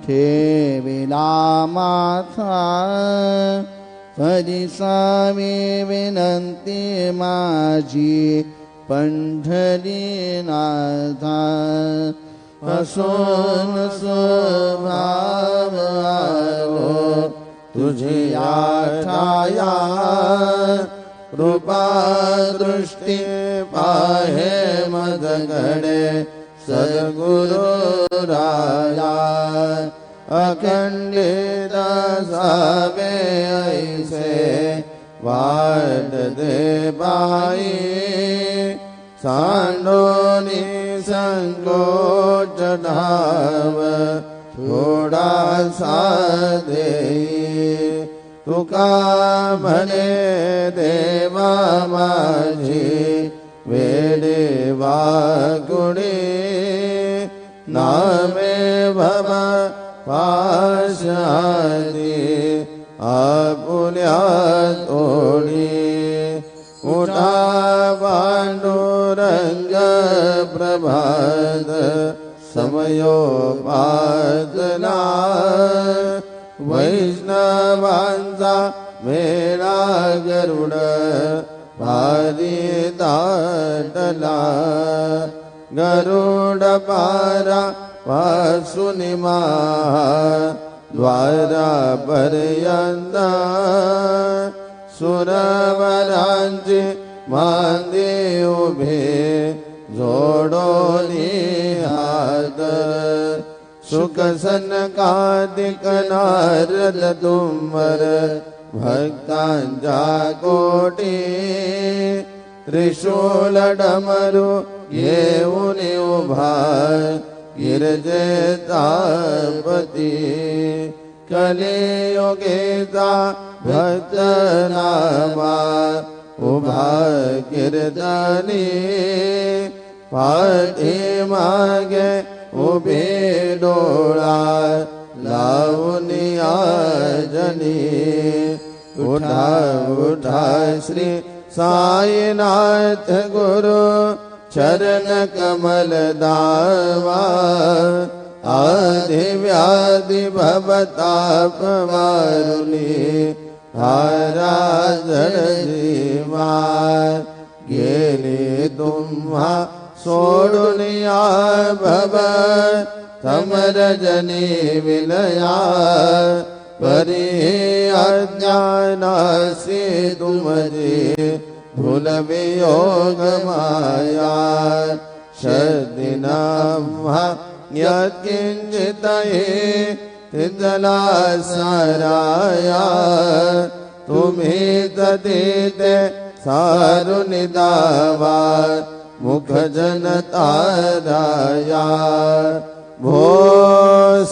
ठेविला माथा परिसावी विनंती माझी पंढरीनाथा असून स्वभाव आलो तुझी आठाया कृपा दृष्टी पाहे मदगडे सद्गुरु राया अखंडित सावे ऐसे वाट दे बाई सांडोनी संकोच धाव थोडा सा देई तुका म्हणे देवा माझी वेडे वागुणे नामे भव पाशादी आपुल्या तोडी उठा पांडुरंग प्रभात समयोपादना वैष्णवांचा मेळा गरुड भारी दाटला गरुड पारा वासुनी द्वारा पर्यंत सुरवरांची मांदी उभे जोडोनी हात सुख सनकादिक नारद तुंबर भक्तांच्या कोटी त्रिशूल डमरू येऊन उभा गिरजेतापती कलियुगेचा भक्त नामा उभा कीर्तनी पाठी मागे उभे डोळा लावून आजनी उठा उठा श्री साईनाथ गुरु चरण कमल दावा आदि व्याधि भवताप मारुनी हारा जड जीवा गेले तुम्हा सोडून या भव समरजनी विलया परी अज्ञानासी तुमजे भूल वियोग माया शदिनाम्हा यत्किंचितये तिजला साराया तुम्ही तदिते सारुनि दावा मुख जनताराया भो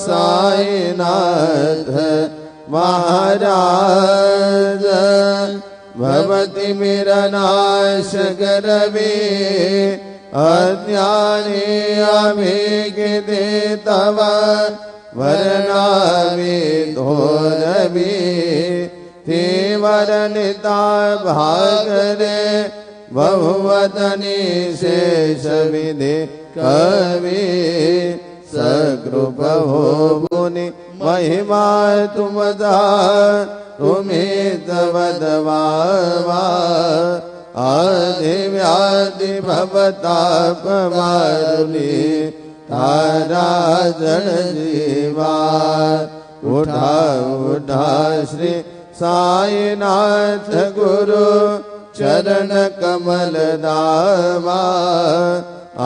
साईनाथ महाराज भवति मिरनाश करवे अज्ञानी अभिगिते तव वरनामी धोरवी ते वरनिता भागरे बहुवदनी शेष विधि कवि सकृप हो मुनि महिमा तुमदा तुम्हें तवदवावा आदि व्याधि भवताप मारुनी तारा जन जीवा उठा उठा श्री साईनाथ गुरु चरण कमल दावा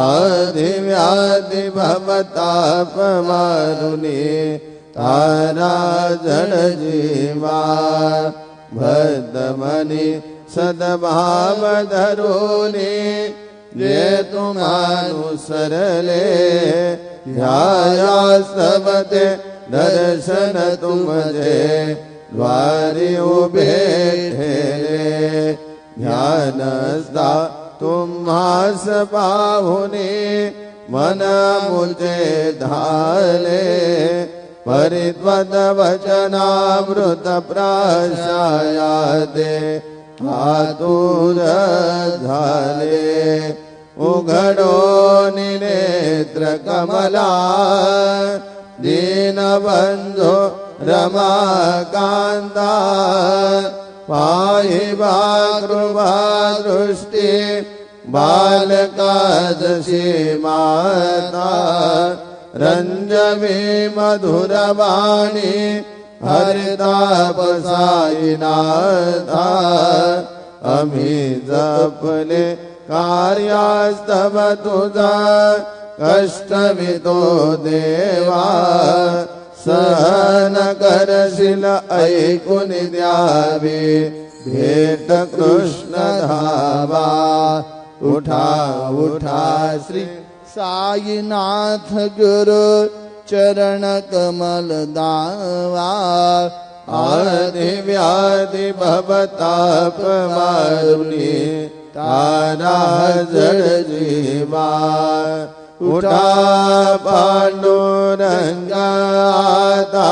आदि व्याधि भवताप मारुनी तारा जन जीवा भद्रमणि सद्भाव धरुनी जे तुमानुसरले ध्याया सबते दर्शन तुमजे द्वारी उभे ठेले ध्यानस्था तुम्हास पाहुने मन मुझे धाले परित्वद वचनामृत प्राशायादे आतुर झाले उघडो नेत्र कमला दीनबन्धो रमाकान्ता पाहि कृपा दृष्टि बालकादशी माता रञ्जमे मधुरवाणी हरितापसायिनाथा अमी जपले कार्यास्तव तुझा कष्टवितो देवा सहन करशील ऐकून द्यावे भेट कृष्ण धावा उठा उठा श्री साईनाथ गुरु चरण कमल दावा आदि व्याधि भवताप मारुनी तारा जड़ जीवा उठा पांडुरंगा आता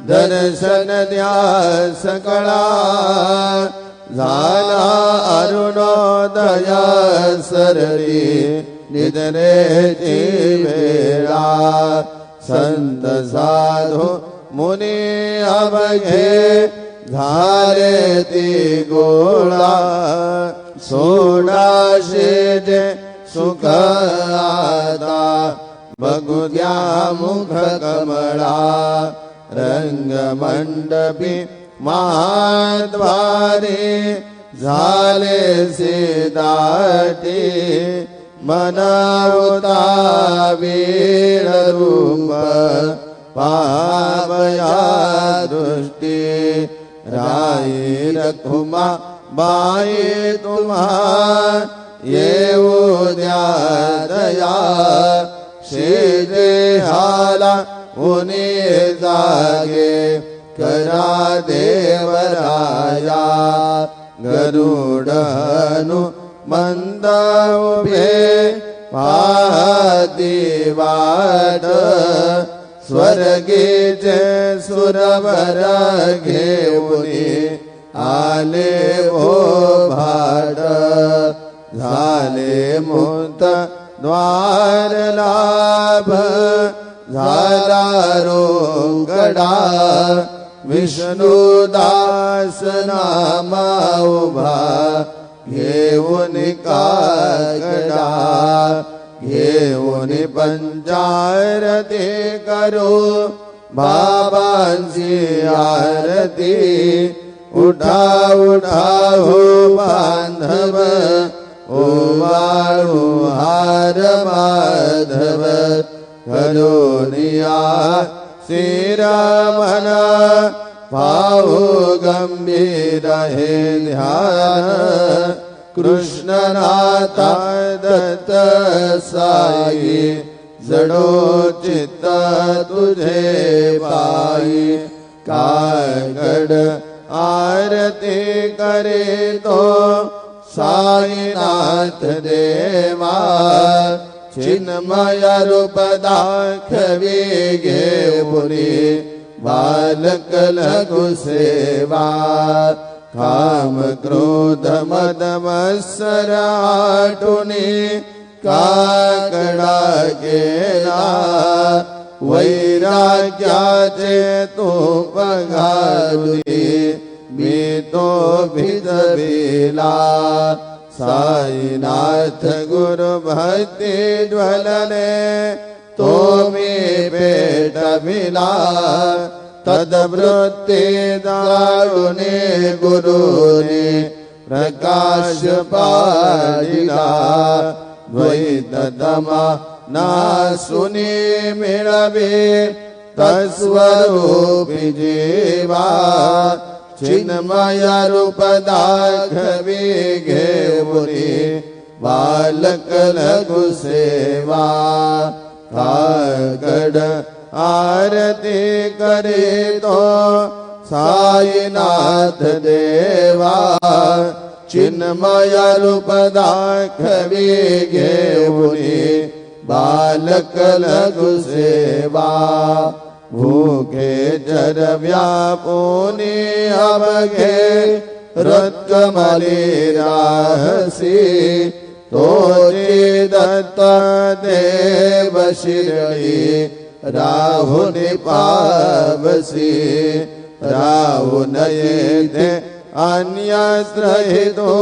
दर्शन द्या सकळा झाला अरुणोदया सरळी निद्रेची वेळा संत साधू मुनी अवघे झाले ती गोळा सोडाशे जे सुख आता बघू द्या मुख कमळा रंगमंडपी महाद्वारे झाले सीदाटी मनावता वीर रूप पावया दृष्टी राई रखुमा बाई तुम्हा येऊ द्या दया शेजे हाला उनी जागे करा देवराया गरुडनु मंद उभे पाहती वाट स्वर्गीचे सुरवर घेऊनी आले ओ भाट झाले मुक्त द्वार लाभ झाला रोंगडा विष्णुदास नामा उभा घेऊन काकडा घेऊन पंचारती करो बाबांची आरती उठा उठा हो बांधव ओवाळू हार माधव करोनिया श्रीरामना पाहू गंभीर हे ध्यान कृष्णनाथा दत्त साई जडो चित्त तुझे पायी कागड आरती करे तो साईनाथ देवा चिन्मय रूप दाखवी घेऊनी बालक लघु सेवा काम क्रोध मद मत्सर आटुनी काकडा गेला वैराग्याचे तूप घालुनी मी तो भिजविला साईनाथ गुरु भक्ती ज्वलने तो मी पेटविला तद्वृत्ती दारुणे गुरुने प्रकाश पाडिला द्वैत दमा नासुनी मिळवे तस्वरूपी जीवा चिन्मय रूप दाखवी घेऊनी बालक लघु सेवा कागड आरती करे तो साईनाथ देवा चिन्मय रूप दाखवी घेऊनी बालक लघु सेवा भूखे जर व्यापुनी अवघे रत्कमली राहसी तोची दत्त देव शिरळी राहुन पावसी राहुन येथे अन्यत्र हेतो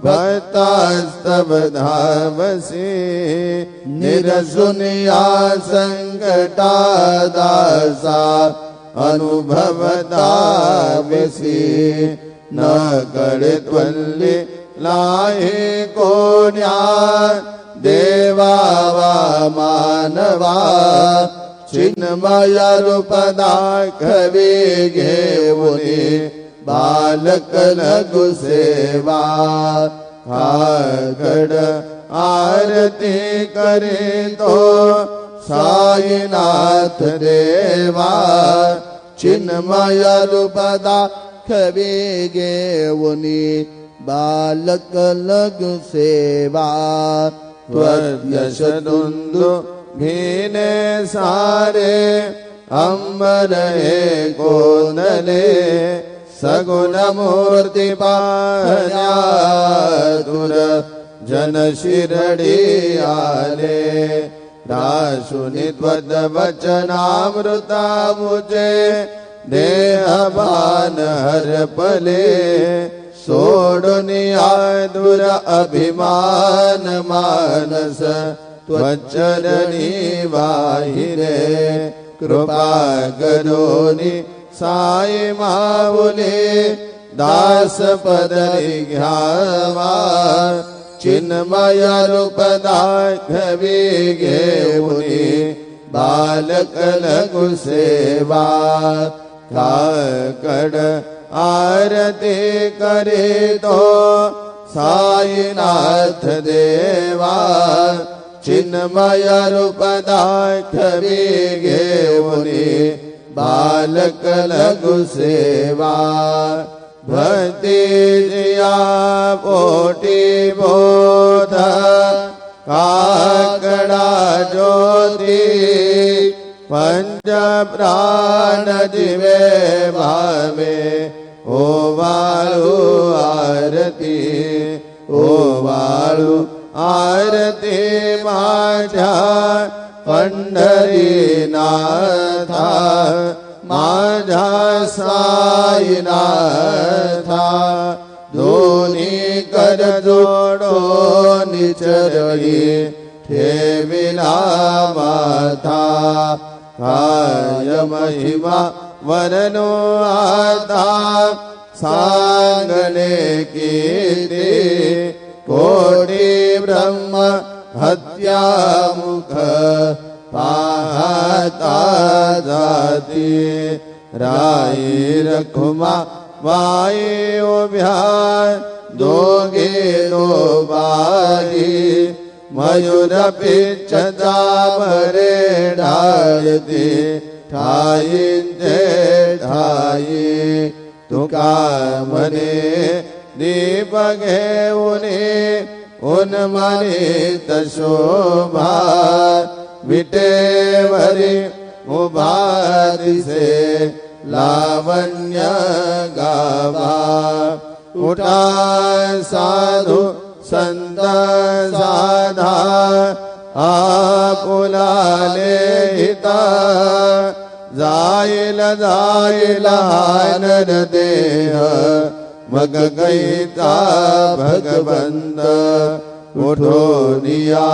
भक्तास्तव धावसी निरसुनिया संकटा दासा अनुभवता व्यसी न कळे त्वल्ली लाहे कोण्या देवा वा मानवा चिन्मय रूप दाखवी घेऊनी बालक लघु सेवा खाकड आरती करे तो साईनाथ देवा चिन्मय रूप दाखवी घेऊनी बालक लघु सेवा त्वद्यश दुंदु भीने सारे अंबर कोंदले सगुण मूर्ति पाहण्या दूर जन शिरडी आले दासुनि त्वद वचनामृता मुझे देहभान हरपले सोडुनिया दूर अभिमान मानस त्वचरणी वाहिरे कृपा करोनी साई माऊली दास पदरी घ्यावा चिन्मय रूप दाखवी घेऊनी बालक लघु सेवा काकड आरती करे तो साईनाथ देवा चिन्मय रूप दाखवी घेऊनी बालक लघु सेवा भक्ति जिया पोटी बोध काकड़ा ज्योति पंच प्राण जिवे भावे ओ वाळू आरती ओ वाळू आरती माझ्या पंढरीनाथा माझ्या साईनाथा दोन्ही कर जोडो निचरळी ठेविला माथा काय महिमा वर्णो आता सांगणे किती कोटी ब्रह्म हत्या मुख पाहता जाती राई रखुमा वाई उभ्या दोघे दोबारी मयूर पिच्छ दामरे ढाळती ठाईंचे ठाई तुका म्हणे दीप घेऊने उन्मनित शोभा विटेवरी उभा दिसे लावण्य गावा उठा साधू संत साधा आपुलाले हिता जाईल जाईल आनंद देह मग गईता भगवंत उठो निया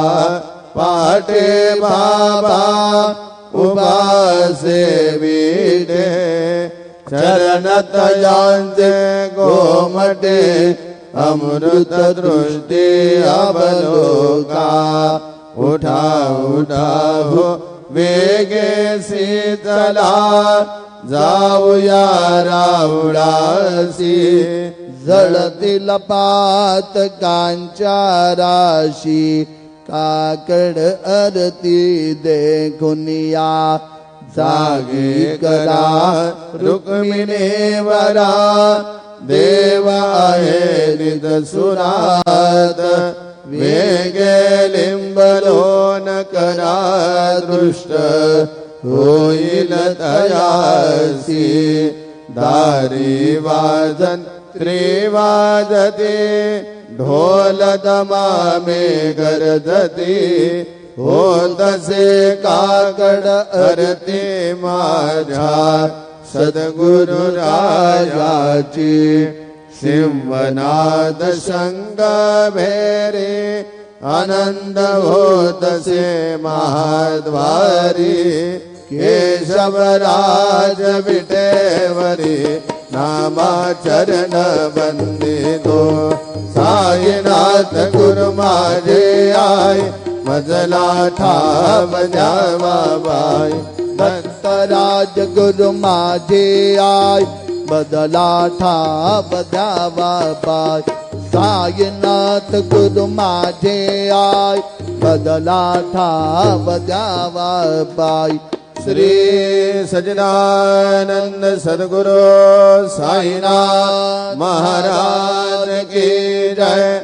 पाटे बाबा उपासे विडे चरण तयांचे गोमटे अमृत दृष्टी अवलोका उठा उठा हो वेगे शीतला जाऊया रावळासी जळतील पातकांच्या राशी काकड आरती देखुनिया जागे करा रुक्मिणीवरा देव आहे निदसुरात वेगे लिंबलोन करा दृष्ट होईल तयासी दारी वाजन त्रिवाजते ढोल दमामे गरजती होत से काकड आरती माझ्या सद्गुरु रायाची सिंहनाद शंग भेरे आनंद होत से महाद्वारी केशवराज विटेवरी नामा चरण वंदितो साईनाथ गुरु माझे आय मजला ठाम द्यावा बाई दत्तराज गुरु माझे आय बदला ठाव द्यावा बाय साईनाथ गुरु माझे आय बदला ठाव द्यावा बाय श्री सच्चिदानंद सद्गुरु साईनाथ महाराज की जय।